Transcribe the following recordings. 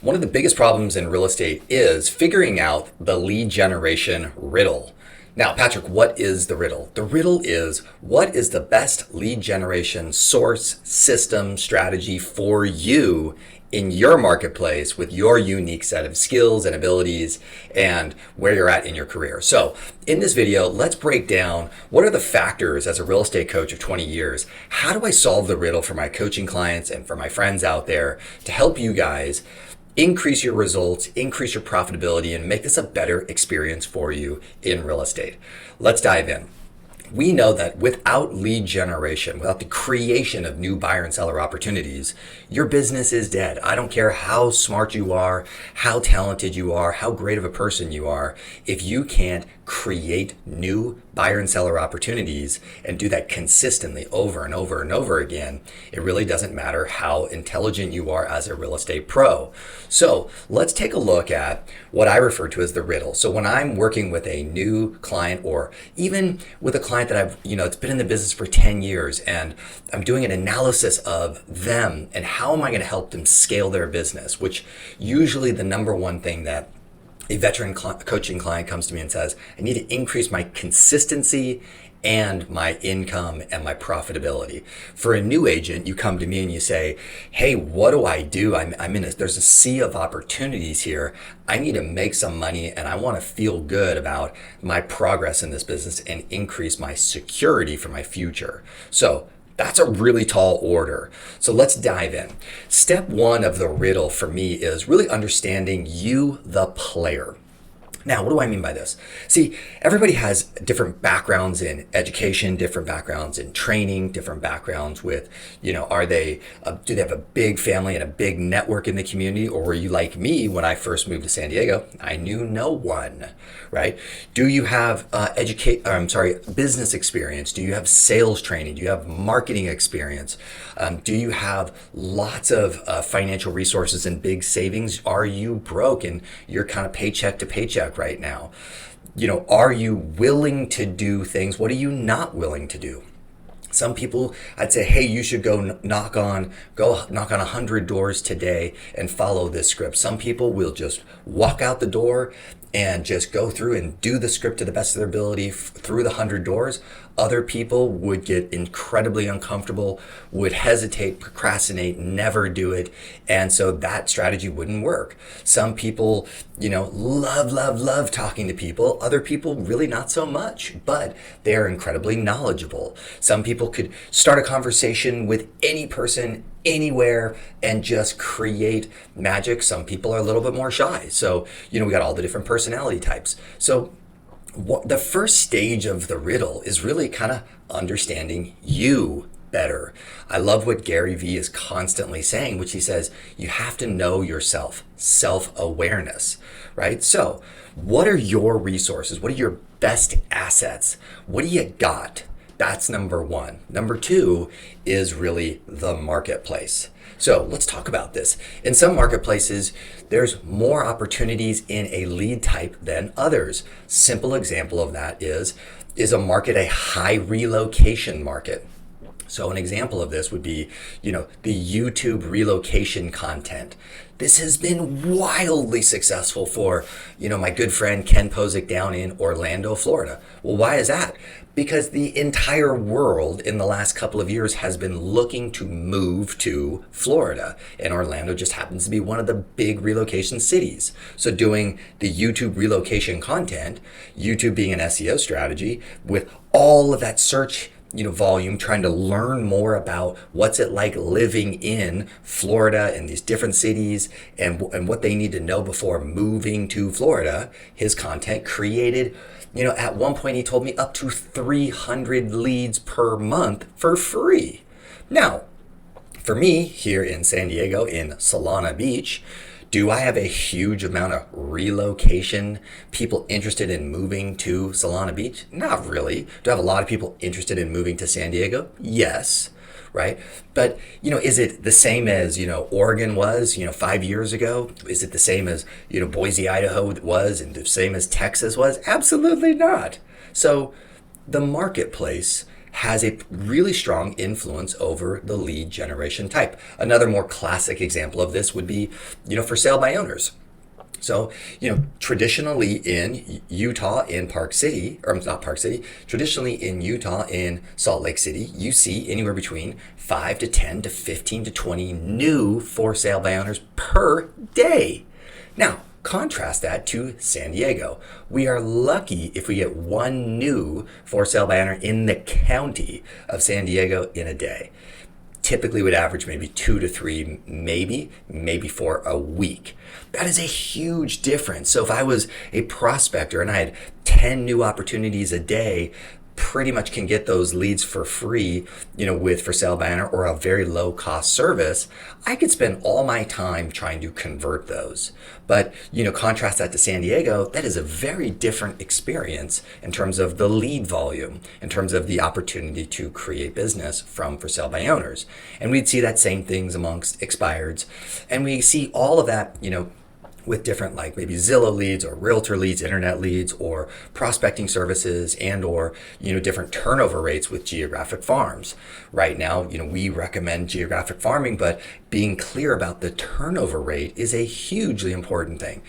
One of the biggest problems in real estate is figuring out the lead generation riddle. Now, Patrick, what is the riddle? The riddle is, what is the best lead generation source, system, strategy for you in your marketplace with your unique set of skills and abilities and where you're at in your career? So in this video, let's break down what are the factors as a real estate coach of 20 years. How do I solve the riddle for my coaching clients and for my friends out there to help you guys increase your results, increase your profitability, and make this a better experience for you in real estate? Let's dive in. We know that without lead generation, without the creation of new buyer and seller opportunities, your business is dead. I don't care how smart you are, how talented you are, how great of a person you are. If you can't create new buyer and seller opportunities and do that consistently over and over and over again, it really doesn't matter how intelligent you are as a real estate pro. So let's take a look at what I refer to as the riddle. So when I'm working with a new client, or even with a client that it's been in the business for 10 years, and I'm doing an analysis of them and how am I going to help them scale their business, which usually the number one thing that a veteran coaching client comes to me and says, I need to increase my consistency and my income and my profitability. For a new agent, you come to me and you say, hey, what do I do? There's a sea of opportunities here. I need to make some money and I want to feel good about my progress in this business and increase my security for my future. So that's a really tall order. So let's dive in. Step one of the riddle for me is really understanding you, the player. Now, what do I mean by this? See, everybody has different backgrounds in education, different backgrounds in training, different backgrounds with, do they have a big family and a big network in the community? Or were you like me when I first moved to San Diego? I knew no one, right? Do you have business experience? Do you have sales training? Do you have marketing experience? Do you have lots of financial resources and big savings? Are you broke and you're kind of paycheck to paycheck right now? Are you willing to do things? What are you not willing to do? Some people, I'd say, hey, you should go knock on 100 doors today and follow this script. Some people will just walk out the door and just go through and do the script to the best of their ability through the 100 doors. Other people would get incredibly uncomfortable, would hesitate, procrastinate, never do it. And so that strategy wouldn't work. Some people, love talking to people. Other people really not so much, but they're incredibly knowledgeable. Some people could start a conversation with any person anywhere and just create magic. Some people are a little bit more shy. So, we got all the different personality types. So the first stage of the riddle is really kind of understanding you better. I love what Gary Vee is constantly saying, which he says, you have to know yourself, self-awareness, right? So what are your resources? What are your best assets? What do you got? That's number one. Number two is really the marketplace. So let's talk about this. In some marketplaces, there's more opportunities in a lead type than others. Simple example of that is a market a high relocation market? So an example of this would be, the YouTube relocation content. This has been wildly successful for, my good friend Ken Posick down in Orlando, Florida. Well, why is that? Because the entire world in the last couple of years has been looking to move to Florida, and Orlando just happens to be one of the big relocation cities. So doing the YouTube relocation content, YouTube being an SEO strategy, with all of that search volume, trying to learn more about what's it like living in Florida and these different cities and what they need to know before moving to Florida. His content created, at one point he told me up to 300 leads per month for free. Now, for me here in San Diego, in Solana Beach, do I have a huge amount of relocation people interested in moving to Solana Beach? Not really. Do I have a lot of people interested in moving to San Diego? Yes. Right? But, is it the same as, Oregon was, 5 years ago? Is it the same as, Boise, Idaho was, and the same as Texas was? Absolutely not. So the marketplace has a really strong influence over the lead generation type. Another more classic example of this would be, for sale by owners. So, traditionally in Utah, in Park City, or not Park City, traditionally in Utah, in Salt Lake City, you see anywhere between 5 to 10 to 15 to 20 new for sale by owners per day. Now, contrast that to San Diego. We are lucky if we get one new for sale by owner in the county of San Diego in a day. Typically would average maybe 2 to 3, maybe 4 a week. That is a huge difference. So if I was a prospector and I had 10 new opportunities a day, pretty much can get those leads for free, with for sale by owner or a very low cost service, I could spend all my time trying to convert those. But, contrast that to San Diego, that is a very different experience in terms of the lead volume, in terms of the opportunity to create business from for sale by owners. And we'd see that same things amongst expireds. And we see all of that, with different, like maybe Zillow leads or realtor leads, internet leads, or prospecting services, and or different turnover rates with geographic farms. Right now, we recommend geographic farming, but being clear about the turnover rate is a hugely important thing.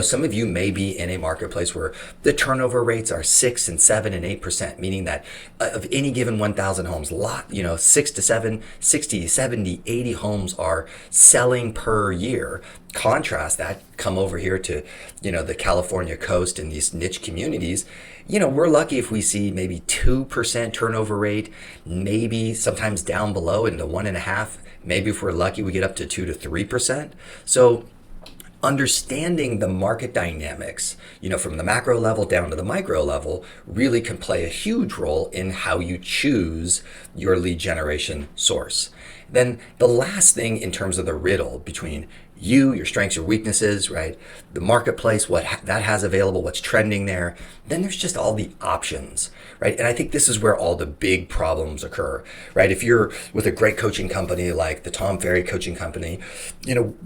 Some of you may be in a marketplace where the turnover rates are 6 and 7 and 8%, meaning that of any given 1,000 homes, 6 to 7, 60, 70, 80 homes are selling per year. Contrast that, come over here to, the California coast and these niche communities, we're lucky if we see maybe 2% turnover rate, maybe sometimes down below into 1.5%. Maybe if we're lucky, we get up to 2 to 3%. So understanding the market dynamics, from the macro level down to the micro level, really can play a huge role in how you choose your lead generation source. Then the last thing in terms of the riddle between you, your strengths, your weaknesses, right? The marketplace, what that has available, what's trending there. Then there's just all the options, right? And I think this is where all the big problems occur, right? If you're with a great coaching company like the Ferry coaching company,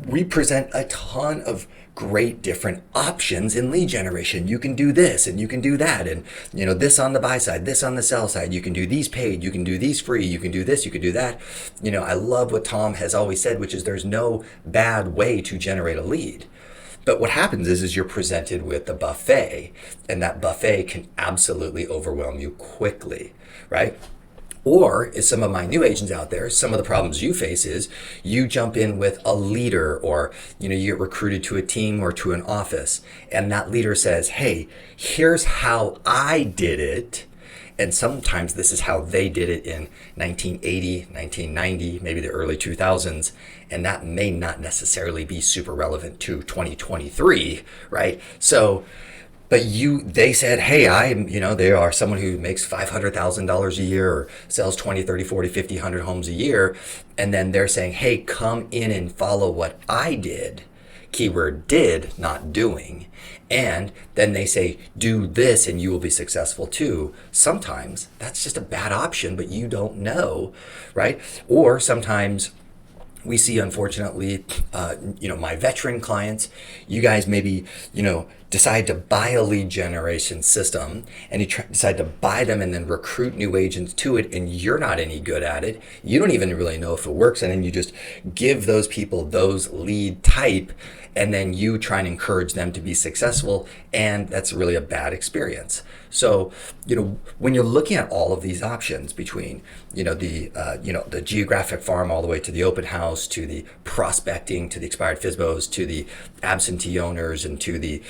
we present a ton of great different options in lead generation. You can do this and you can do that. And, this on the buy side, this on the sell side. You can do these paid, you can do these free, you can do this, you can do that. I love what Tom has always said, which is there's no bad way to generate a lead. But what happens is you're presented with a buffet, and that buffet can absolutely overwhelm you quickly, right? Or, as some of my new agents out there, some of the problems you face is you jump in with a leader, or you get recruited to a team or to an office, and that leader says, hey, here's how I did it. And sometimes this is how they did it in 1980, 1990, maybe the early 2000s. And that may not necessarily be super relevant to 2023, right? So, but they said, hey, they are someone who makes $500,000 a year or sells 20, 30, 40, 50, 100 homes a year. And then they're saying, hey, come in and follow what I did. Keyword did, not doing. And then they say, do this and you will be successful too. Sometimes that's just a bad option, but you don't know, right? Or sometimes we see, unfortunately, my veteran clients, you guys maybe, decide to buy a lead generation system, and you decide to buy them and then recruit new agents to it, and you're not any good at it. You don't even really know if it works, and then you just give those people those lead type, and then you try and encourage them to be successful, and that's really a bad experience. So, when you're looking at all of these options between, the geographic farm all the way to the open house, to the prospecting, to the expired FSBOs, to the absentee owners, and to the,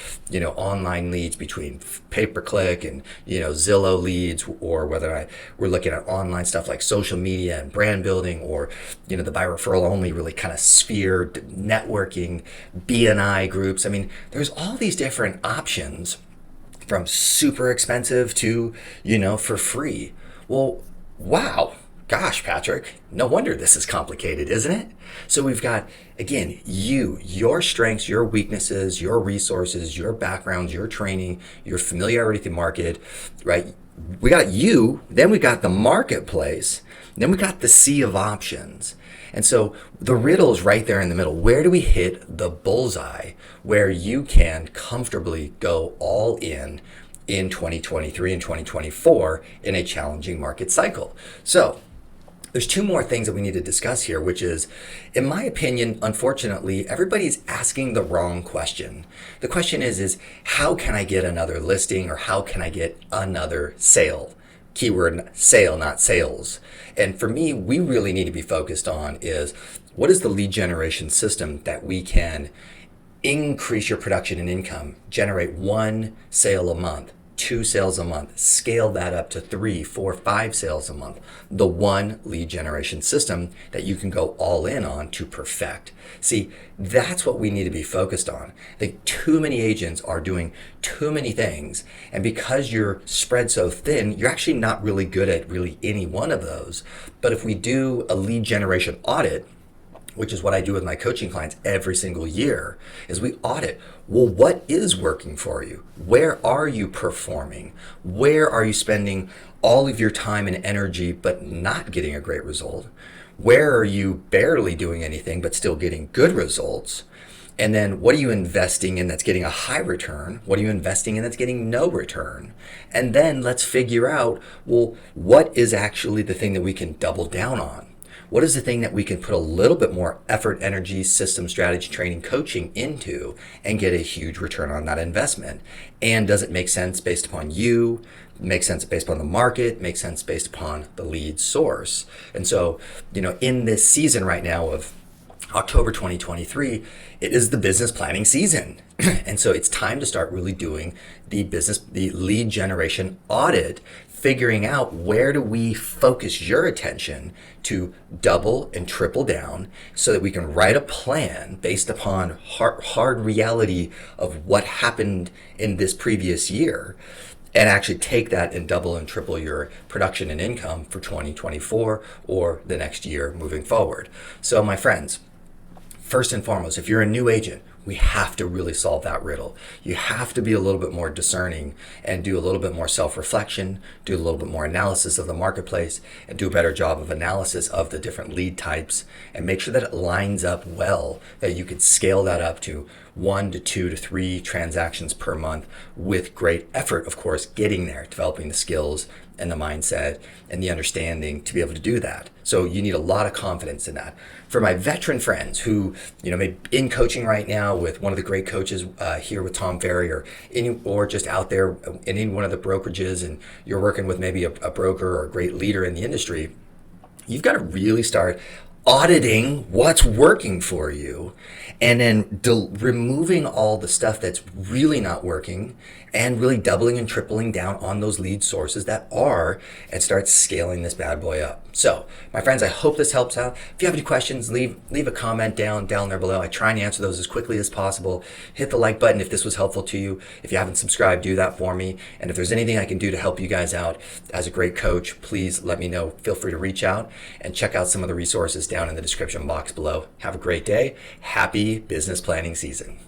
online leads between pay-per-click and, Zillow leads, or whether we're looking at online stuff like social media and brand building, or, the by referral only really kind of sphere, networking, BNI groups. I mean, there's all these different options from super expensive to, for free. Well, wow. Gosh, Patrick, no wonder this is complicated, isn't it? So we've got, again, your strengths, your weaknesses, your resources, your backgrounds, your training, your familiarity with the market, right? We got you, then we got the marketplace, then we got the sea of options. And so the riddle is right there in the middle. Where do we hit the bullseye where you can comfortably go all in in 2023 and 2024 in a challenging market cycle. So there's two more things that we need to discuss here, which is, in my opinion, unfortunately, everybody's asking the wrong question. The question is how can I get another listing, or how can I get another sale? Keyword sale, not sales. And for me, we really need to be focused on is, what is the lead generation system that we can increase your production and income, generate 1 sale a month, 2 sales a month, scale that up to 3, 4, 5 sales a month. The one lead generation system that you can go all in on to perfect. See, that's what we need to be focused on. I think too many agents are doing too many things, and because you're spread so thin, you're actually not really good at really any one of those. But if we do a lead generation audit, which is what I do with my coaching clients every single year, is we audit, well, what is working for you? Where are you performing? Where are you spending all of your time and energy but not getting a great result? Where are you barely doing anything but still getting good results? And then what are you investing in that's getting a high return? What are you investing in that's getting no return? And then let's figure out, well, what is actually the thing that we can double down on? What is the thing that we can put a little bit more effort, energy, system, strategy, training, coaching into and get a huge return on that investment? And does it make sense based upon you? Make sense based upon the market? Make sense based upon the lead source? And so, in this season right now of October 2023, it is the business planning season. And so it's time to start really doing the lead generation audit, figuring out where do we focus your attention to double and triple down so that we can write a plan based upon hard reality of what happened in this previous year, and actually take that and double and triple your production and income for 2024 or the next year moving forward. So my friends, first and foremost, if you're a new agent, we have to really solve that riddle. You have to be a little bit more discerning and do a little bit more self-reflection, do a little bit more analysis of the marketplace, and do a better job of analysis of the different lead types, and make sure that it lines up well, that you could scale that up to 1 to 2 to 3 transactions per month with great effort, of course, getting there, developing the skills and the mindset and the understanding to be able to do that. So you need a lot of confidence in that. For my veteran friends who, may be in coaching right now with one of the great coaches here with Tom Ferry, or just out there in any one of the brokerages, and you're working with maybe a broker or a great leader in the industry, you've got to really start auditing what's working for you, and then removing all the stuff that's really not working, and really doubling and tripling down on those lead sources that are, and start scaling this bad boy up. So, my friends, I hope this helps out. If you have any questions, leave a comment down there below. I try and answer those as quickly as possible. Hit the like button if this was helpful to you. If you haven't subscribed, do that for me. And if there's anything I can do to help you guys out as a great coach, please let me know. Feel free to reach out and check out some of the resources down in the description box below. Have a great day. Happy business planning season.